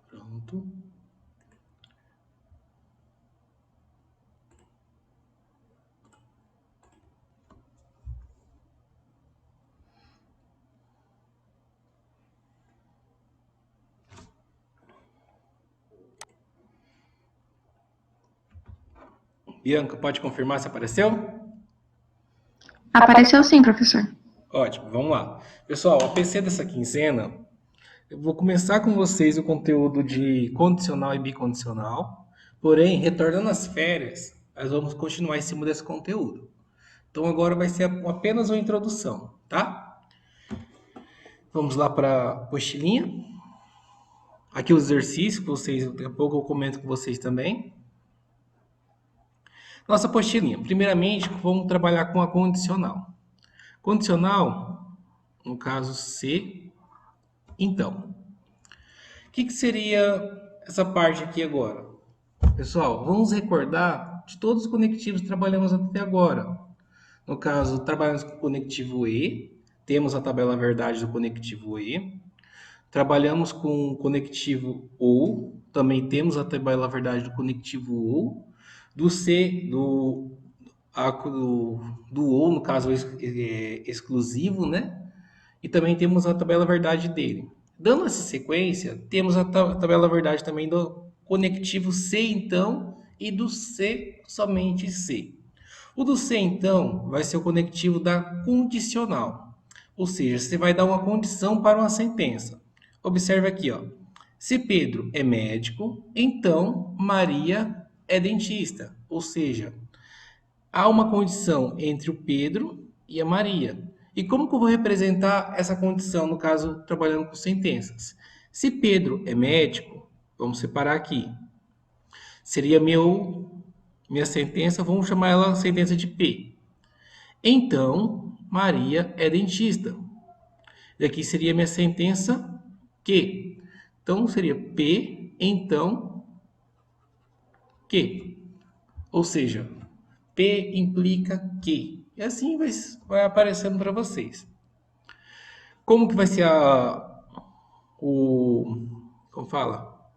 Pronto. Bianca, pode confirmar se apareceu? Apareceu sim, professor. Ótimo, vamos lá. Pessoal, a PC dessa quinzena, eu vou começar com vocês o conteúdo de condicional e bicondicional, porém, retornando às férias, nós vamos continuar em cima desse conteúdo. Então agora vai ser apenas uma introdução, tá? Vamos lá para a apostilinha. Aqui os exercícios que vocês, daqui a pouco eu comento com vocês também. Nossa apostilinha. Primeiramente, vamos trabalhar com a condicional. Condicional, no caso C, então. O que seria essa parte aqui agora? Pessoal, vamos recordar de todos os conectivos que trabalhamos até agora. No caso, trabalhamos com o conectivo E, temos a tabela verdade do conectivo E. Trabalhamos com o conectivo OU, também temos a tabela verdade do conectivo OU. Do C, do OU, no caso exclusivo, né? E também temos a tabela verdade dele. Dando essa sequência, temos a tabela verdade também do conectivo C, então, e do C, somente C. O do C, então, vai ser o conectivo da condicional. Ou seja, você vai dar uma condição para uma sentença. Observe aqui, ó. Se Pedro é médico, então Maria é dentista. Ou seja, há uma condição entre o Pedro e a Maria. E como que eu vou representar essa condição, no caso, trabalhando com sentenças? Se Pedro é médico, vamos separar aqui. Seria minha sentença, vamos chamar ela sentença de P. Então, Maria é dentista. E aqui seria minha sentença Q. Então, seria P, então, Q. Ou seja, P implica Q. E assim vai aparecendo para vocês. Como que vai ser o, como fala?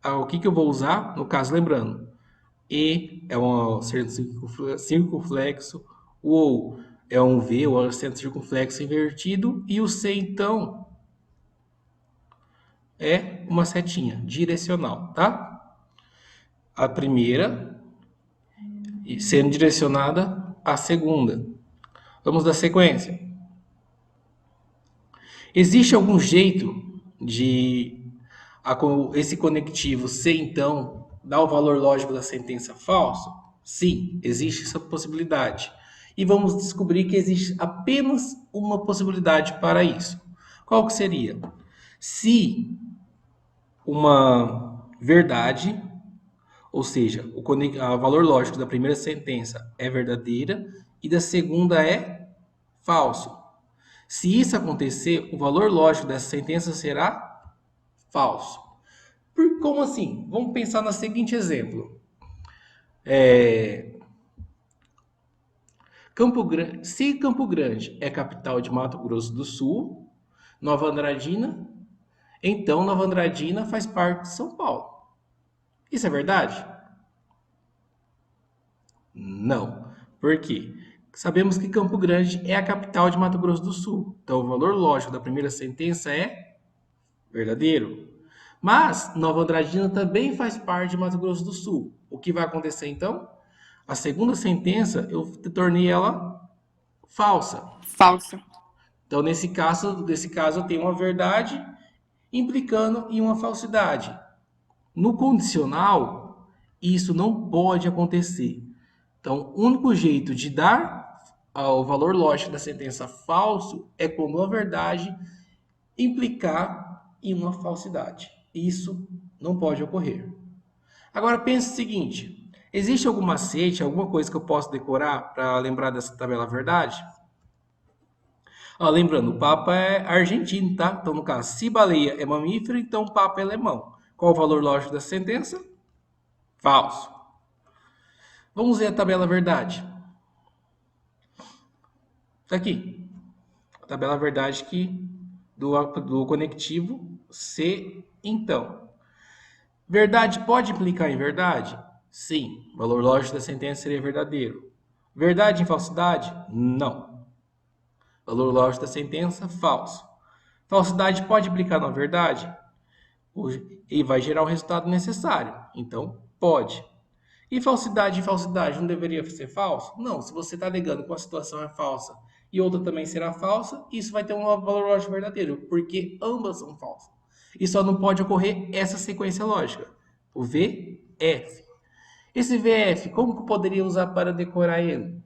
O que eu vou usar? No caso, lembrando, E é um acento circunflexo, o OU é um V, o acento circunflexo invertido, e o C, então, é uma setinha direcional, tá? A primeira sendo direcionada à segunda. Vamos dar sequência. Existe algum jeito de esse conectivo C, então, dar o valor lógico da sentença falso? Sim, existe essa possibilidade. E vamos descobrir que existe apenas uma possibilidade para isso. Qual que seria? Se uma verdade, ou seja, o valor lógico da primeira sentença é verdadeira e da segunda é falso. Se isso acontecer, o valor lógico dessa sentença será falso. Como assim? Vamos pensar no seguinte exemplo. Se Campo Grande é capital de Mato Grosso do Sul, Nova Andradina, então Nova Andradina faz parte de São Paulo. Isso é verdade? Não. Por quê? Sabemos que Campo Grande é a capital de Mato Grosso do Sul. Então o valor lógico da primeira sentença é verdadeiro. Mas Nova Andradina também faz parte de Mato Grosso do Sul. O que vai acontecer então? A segunda sentença eu tornei ela falsa. Falsa. Então, nesse caso eu tenho uma verdade implicando em uma falsidade. No condicional, isso não pode acontecer. Então, o único jeito de dar o valor lógico da sentença falso é quando a verdade implicar em uma falsidade. Isso não pode ocorrer. Agora pense o seguinte: existe algum macete, alguma coisa que eu posso decorar para lembrar dessa tabela verdade? Ó, lembrando, o Papa é argentino, tá? Então, no caso, se baleia é mamífero, então o Papa é alemão. Qual o valor lógico da sentença? Falso. Vamos ver a tabela verdade. Está aqui. A tabela verdade do conectivo C, então. Verdade pode implicar em verdade? Sim. Valor lógico da sentença seria verdadeiro. Verdade em falsidade? Não. Valor lógico da sentença, falso. Falsidade pode implicar na verdade? E vai gerar o resultado necessário. Então, pode. E falsidade em falsidade não deveria ser falso? Não, se você está alegando que uma situação é falsa e outra também será falsa, isso vai ter um valor lógico verdadeiro, porque ambas são falsas. E só não pode ocorrer essa sequência lógica, o VF. Esse VF, como que eu poderia usar para decorar ele?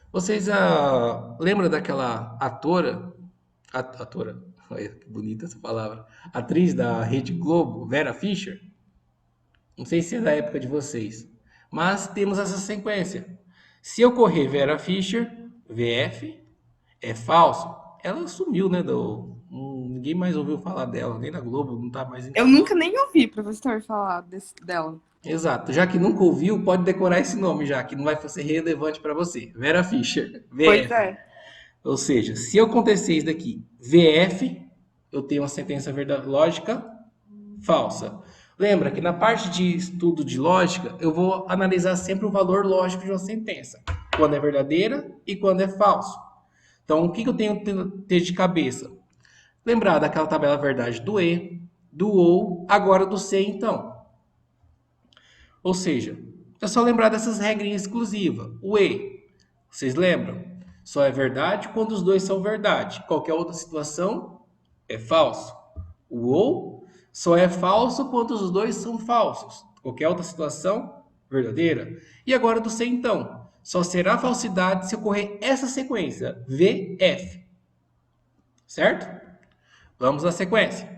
Vocês lembram daquela atora, olha que bonita essa palavra, atriz da Rede Globo, Vera Fischer? Não sei se é da época de vocês, mas temos essa sequência. Se ocorrer Vera Fischer, VF, é falso. Ela sumiu, né? Ninguém mais ouviu falar dela, nem na Globo, não tá mais em Eu TV. nunca nem ouvi, professor, falar dela. Exato. Já que nunca ouviu, pode decorar esse nome já, que não vai ser relevante para você. Vera Fischer, Pois VF. é. Ou seja, se acontecer isso daqui, VF, eu tenho uma sentença lógica falsa. Lembra que na parte de estudo de lógica, eu vou analisar sempre o valor lógico de uma sentença, quando é verdadeira e quando é falso. Então, o que eu tenho que ter de cabeça? Lembrar daquela tabela verdade do E, do OU, agora do C, então. Ou seja, é só lembrar dessas regrinhas exclusivas. O E, vocês lembram? Só é verdade quando os dois são verdade. Qualquer outra situação é falso. O ou só é falso quando os dois são falsos. Qualquer outra situação, verdadeira. E agora do C, então. Só será falsidade se ocorrer essa sequência, VF. Certo? Vamos à sequência.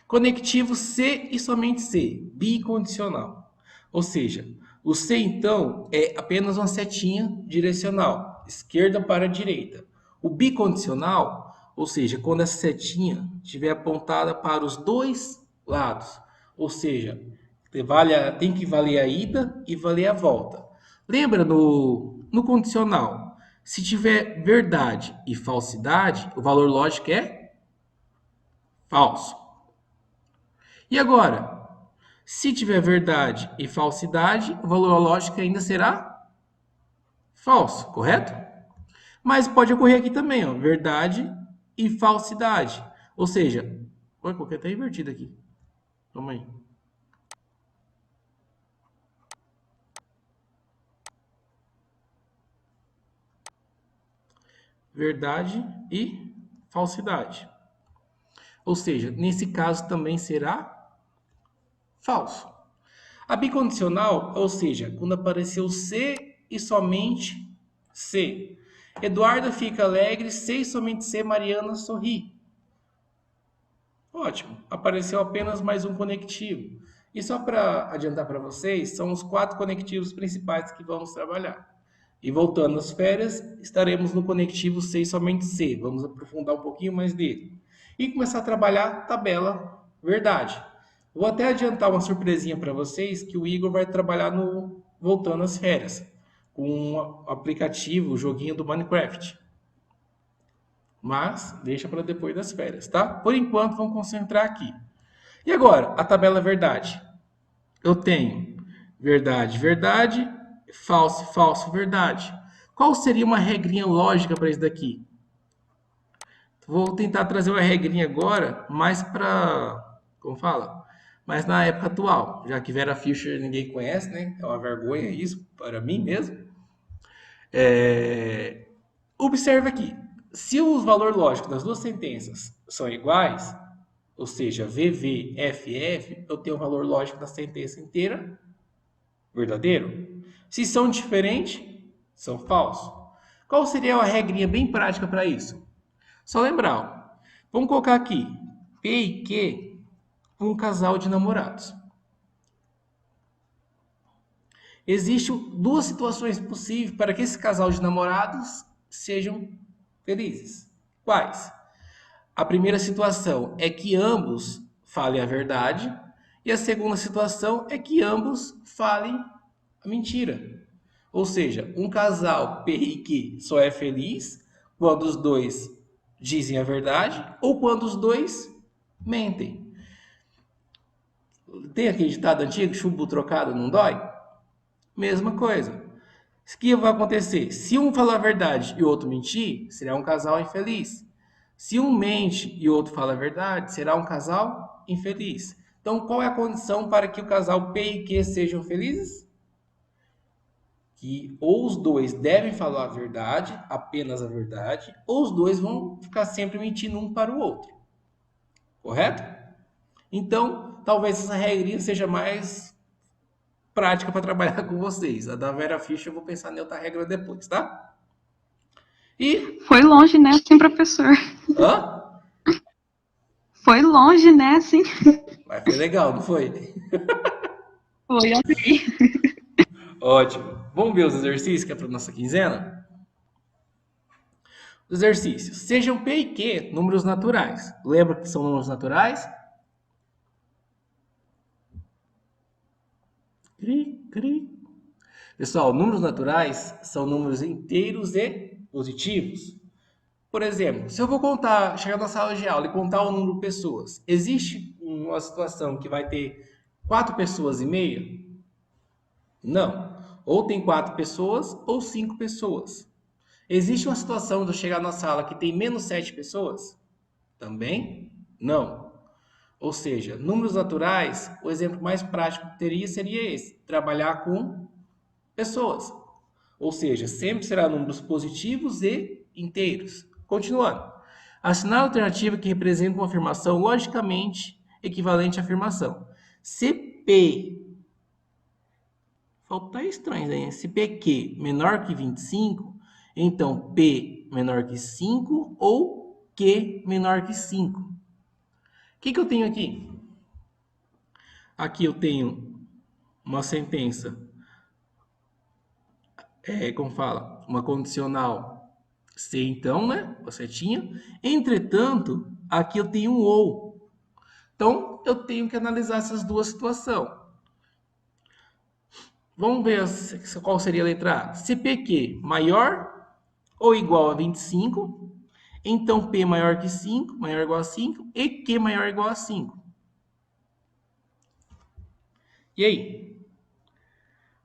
Conectivo C e somente C, bicondicional. Ou seja, o C então é apenas uma setinha direcional, esquerda para direita. O bicondicional, ou seja, quando essa setinha estiver apontada para os dois lados, ou seja, tem que valer a ida e valer a volta. Lembra no condicional? Se tiver verdade e falsidade, o valor lógico é falso. E agora, se tiver verdade e falsidade, o valor lógico ainda será falso, correto? Mas pode ocorrer aqui também, ó, verdade e falsidade. Ou seja, olha, coloquei até invertido aqui. Calma aí. Verdade e falsidade. Ou seja, nesse caso também será falso. A bicondicional, ou seja, quando apareceu C e somente C. Eduardo fica alegre, C e somente C, Mariana sorri. Ótimo, apareceu apenas mais um conectivo. E só para adiantar para vocês, são os 4 conectivos principais que vamos trabalhar. E voltando às férias, estaremos no conectivo C e somente C. Vamos aprofundar um pouquinho mais dele. E começar a trabalhar tabela verdade. Vou até adiantar uma surpresinha para vocês que o Igor vai trabalhar no voltando às férias com o aplicativo, o joguinho do Minecraft. Mas deixa para depois das férias, tá? Por enquanto, vamos concentrar aqui. E agora, a tabela verdade. Eu tenho verdade, verdade, falso, falso, verdade. Qual seria uma regrinha lógica para isso daqui? Vou tentar trazer uma regrinha agora, mais para, como fala? Mais na época atual, já que Vera Fischer ninguém conhece, né? É uma vergonha isso para mim mesmo. Observe aqui, se o valor lógico das duas sentenças são iguais, ou seja, VV, FF, eu tenho o valor lógico da sentença inteira verdadeiro. Se são diferentes, são falsos. Qual seria uma regrinha bem prática para isso? Só lembrar, ó, vamos colocar aqui P e Q, um casal de namorados. Existem duas situações possíveis para que esse casal de namorados sejam felizes. Quais? A primeira situação é que ambos falem a verdade, e a segunda situação é que ambos falem a mentira. Ou seja, um casal perrique só é feliz quando os dois dizem a verdade ou quando os dois mentem. Tem aquele ditado antigo, chumbo trocado não dói? Mesma coisa. O que vai acontecer? Se um falar a verdade e o outro mentir, será um casal infeliz. Se um mente e o outro fala a verdade, será um casal infeliz. Então, qual é a condição para que o casal P e Q sejam felizes? Que ou os dois devem falar a verdade, apenas a verdade, ou os dois vão ficar sempre mentindo um para o outro. Correto? Então, talvez essa regrinha seja mais prática para trabalhar com vocês. A da Vera Fischer eu vou pensar em outra regra depois, tá? E. Foi longe, né, assim, professor? Hã? Foi longe, né, assim? Mas foi legal, não foi? Foi, amei. Ótimo. Vamos ver os exercícios que é para nossa quinzena? Os exercícios. Sejam P e Q números naturais. Lembra que são números naturais? Cri, cri. Pessoal, números naturais são números inteiros e positivos. Por exemplo, se eu vou contar, chegar na sala de aula e contar o número de pessoas, existe uma situação que vai ter 4 pessoas e meia? Não. Ou tem 4 pessoas ou 5 pessoas. Existe uma situação de eu chegar na sala que tem menos 7 pessoas? Também não. Ou seja, números naturais, o exemplo mais prático que teria seria esse: trabalhar com pessoas. Ou seja, sempre será números positivos e inteiros. Continuando. Assinar a alternativa que representa uma afirmação logicamente equivalente à afirmação. Se P. Falta estranho aí. Se PQ menor que 25, então P menor que 5 ou Q menor que 5. O que eu tenho aqui? Aqui eu tenho uma sentença, como fala, uma condicional se então, né? Você tinha. Entretanto, aqui eu tenho um ou. Então, eu tenho que analisar essas duas situações. Vamos ver qual seria a letra A. Se PQ maior ou igual a 25, então P maior que 5, maior ou igual a 5, e Q maior ou igual a 5. E aí?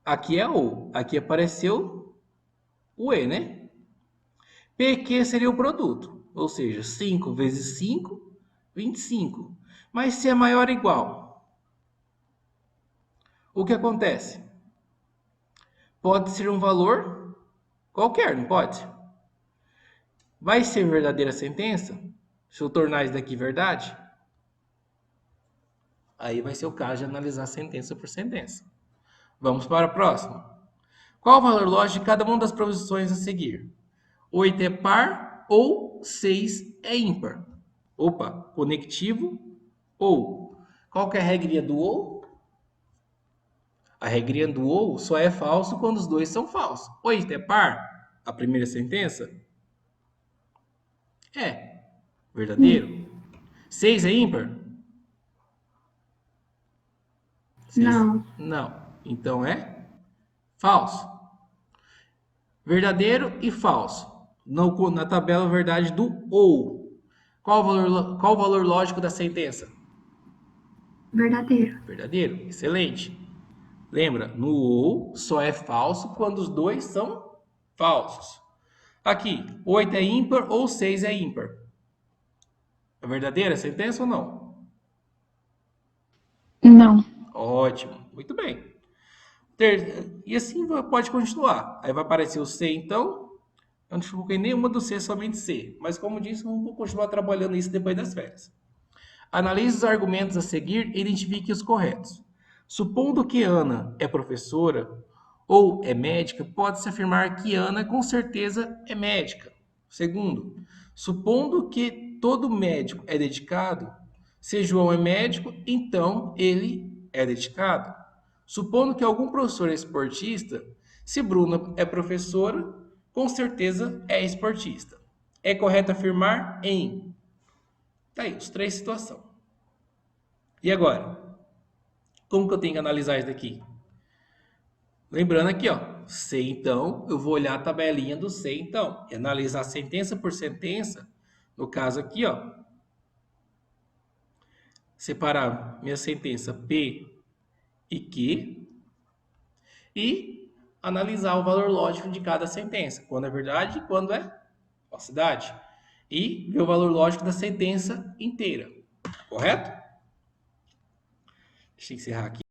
Aqui é o. Aqui apareceu o E, né? PQ seria o produto, ou seja, 5 vezes 5, 25. Mas se é maior ou igual, o que acontece? Pode ser um valor qualquer, não pode? Vai ser verdadeira a sentença? Se eu tornar isso daqui verdade? Aí vai ser o caso de analisar sentença por sentença. Vamos para a próxima. Qual o valor lógico de cada uma das proposições a seguir? 8 é par ou 6 é ímpar? Opa, conectivo ou. Qual que é a regrinha do ou? A regrinha do ou só é falso quando os dois são falsos. 8 é par? A primeira sentença? É. Verdadeiro? 6 é ímpar? Seis. Não. Não. Então é falso. Verdadeiro e falso. Na tabela verdade do ou. Qual o valor lógico da sentença? Verdadeiro. Verdadeiro. Excelente. Lembra, no ou só é falso quando os dois são falsos. Aqui, 8 é ímpar ou 6 é ímpar? É verdadeira a sentença ou não? Não. Ótimo, muito bem. E assim pode continuar. Aí vai aparecer o C, então. Eu não coloquei nenhuma do C, somente C. Mas como disse, vamos continuar trabalhando isso depois das férias. Analise os argumentos a seguir e identifique os corretos. Supondo que Ana é professora ou é médica, pode-se afirmar que Ana com certeza é médica. Segundo, supondo que todo médico é dedicado, se João é médico, então ele é dedicado. Supondo que algum professor é esportista, se Bruna é professora, com certeza é esportista. É correto afirmar em. Tá aí, os três situações. E agora? Como que eu tenho que analisar isso daqui? Lembrando aqui, ó, C então, eu vou olhar a tabelinha do C então, e analisar sentença por sentença, no caso aqui, ó. separar minha sentença P e Q e analisar o valor lógico de cada sentença, quando é verdade e quando é falsidade. E ver o valor lógico da sentença inteira. Correto? Deixa eu encerrar aqui.